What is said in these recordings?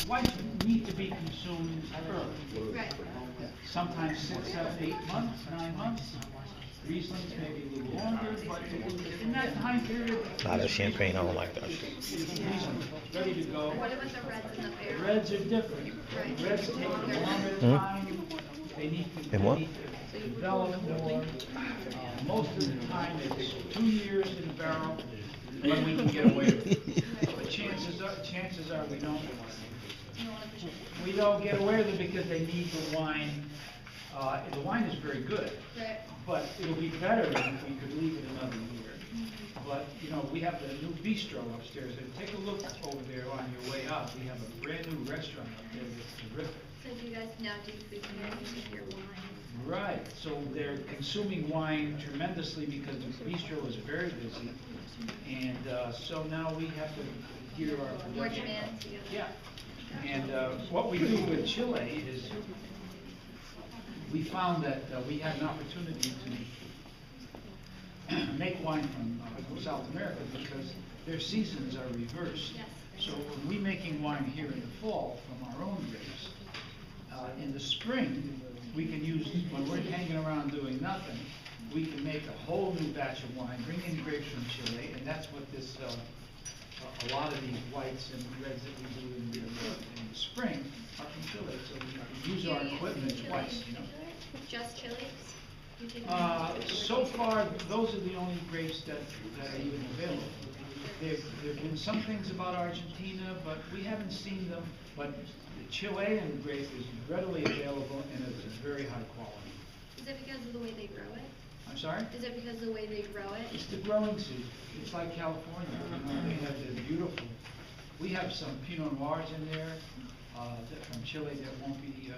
whites need to be consumed early. Right. Sometimes 6, 7, 8 months, 9 months. Rieslings maybe a little longer, but in that time period. Not a champagne, I don't like that. It's ready to go. What about the reds and the The barrel? reds are different. Right. The reds take a longer Hmm? time. They need to And what? develop more. Most of the time, it's 2 years in the barrel when we can get away with it. But chances are we don't get away with it because they need the wine. The wine is very good, Right. but it'll be better if we could leave it another year. But, you know, we have the new bistro upstairs, and take a look over there on your way up. We have a brand new restaurant up there that's terrific. So do you guys now do food pairing with your wine? Right, so they're consuming wine tremendously because the bistro is very busy. And so now we have to gear our production. More demand together. Yeah, and what we do with Chile is we found that we had an opportunity to make wine from South America because their seasons are reversed. Yes. So when we're making wine here in the fall from our own grapes, in the spring, we can use, when we're hanging around doing nothing, we can make a whole new batch of wine, bring in grapes from Chile, and that's what this, a lot of these whites and reds that we do in the spring are from Chile, so we can use our equipment twice, you know. Just chilies? You take So far, those are the only grapes that are even available. There've been some things about Argentina, but we haven't seen them, but the Chilean grape is readily available and it's of very high quality. Is it because of the way they grow it? I'm sorry? Is it because of the way they grow it? It's the growing season. It's like California, you know, they have the beautiful, we have some Pinot Noirs in there, that from Chile that won't be,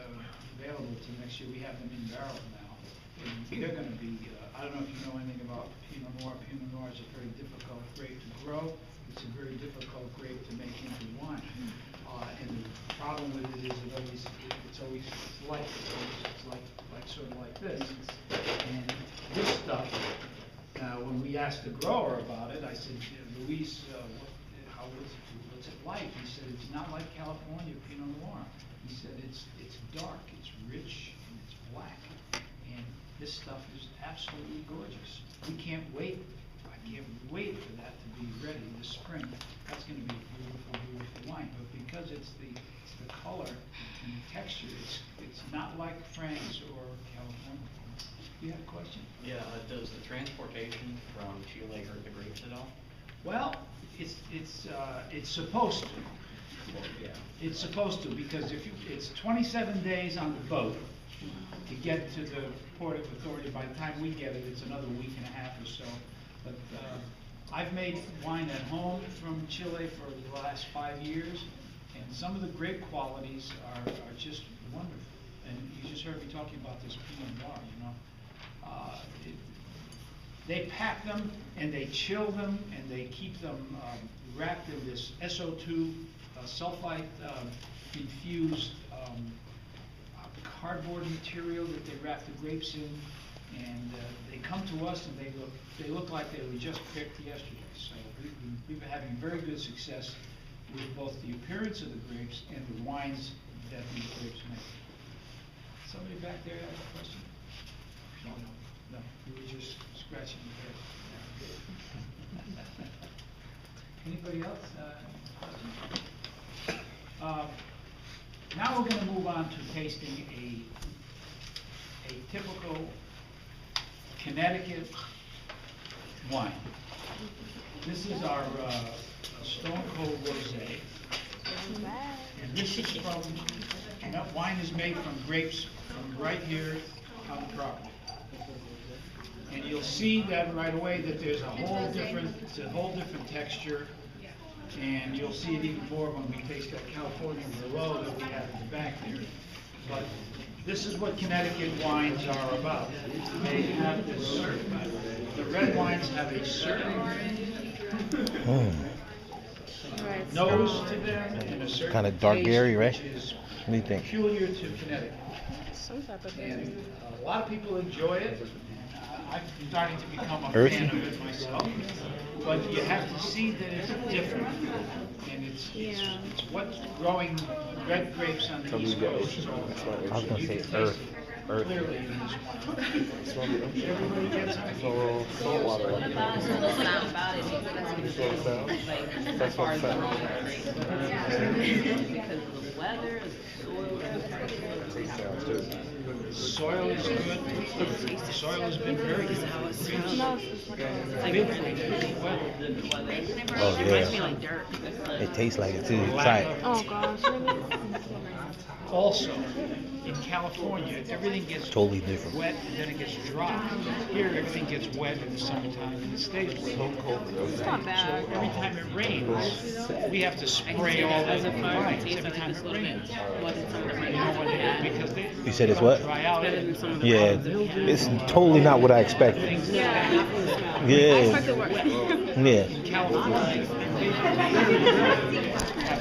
available till next year. We have them in barrel now. And they're gonna be, I don't know if you know anything about Pinot Noir. Pinot Noir is a very difficult grape to grow. It's a very difficult grape to make into wine. And the problem with it is it's always like sort of like this. And this stuff, when we asked the grower about it, I said, Luis, what's it like? He said, it's not like California Pinot Noir. He said, it's dark, it's rich, and it's black. And this stuff is absolutely gorgeous. We can't wait. I can't wait for that to be ready this spring. That's gonna be a beautiful, beautiful wine. But because it's the color and the texture, it's not like France or California. You had a question? Yeah, does the transportation from Chile hurt the grapes at all? Well, it's supposed to. Yeah. It's supposed to, because it's 27 days on the boat to get to the Port of Authority. By the time we get it, it's another week and a half or so. But I've made wine at home from Chile for the last 5 years, and some of the grape qualities are just wonderful. And you just heard me talking about this Pinot Noir, you know. They pack them and they chill them and they keep them wrapped in this SO2 sulfite infused cardboard material that they wrap the grapes in, and they come to us and they look like they were just picked yesterday. So we've been having very good success with both the appearance of the grapes and the wines that these grapes make. Somebody back there have a question? No, you were just scratching your head. Anybody else? Questions? Now we're going to move on to tasting a typical Connecticut wine. This is our Stone Cold Rosé. And this is from, that wine is made from grapes from right here on the property. And you'll see that right away that there's it's a whole different texture. And you'll see it even more when we taste that California Merlot that we have in the back there. But this is what Connecticut wines are about. They have this certain, the red wines have a certain nose to them and a certain Kind of dark taste, berry, right? which is What do you think? peculiar to Connecticut. And a lot of people enjoy it. I'm starting to become a Earthy? fan of it myself. But you have to see that it's different. And it's what's growing red grapes on the East Coast. So I was gonna you say can taste earth. it Earth. clearly in this one. Everybody gets it. Saltwater. That's what it sounds. Because of the weather, the soil. Soil is good. The soil has been very good. Oh yeah. It tastes like it too. Try it. Oh gosh, really? Also, in California, everything gets Totally different. wet and then it gets dry. Here, everything gets wet in the summertime and it stays wet. It's not So bad. every time it rains, we have to spray all the vines every time it rains. You know what it is? Because they You said it's don't what? dry out. Yeah, it's totally not what I expected. Yeah. I Yeah, expected worse. yeah. In California, they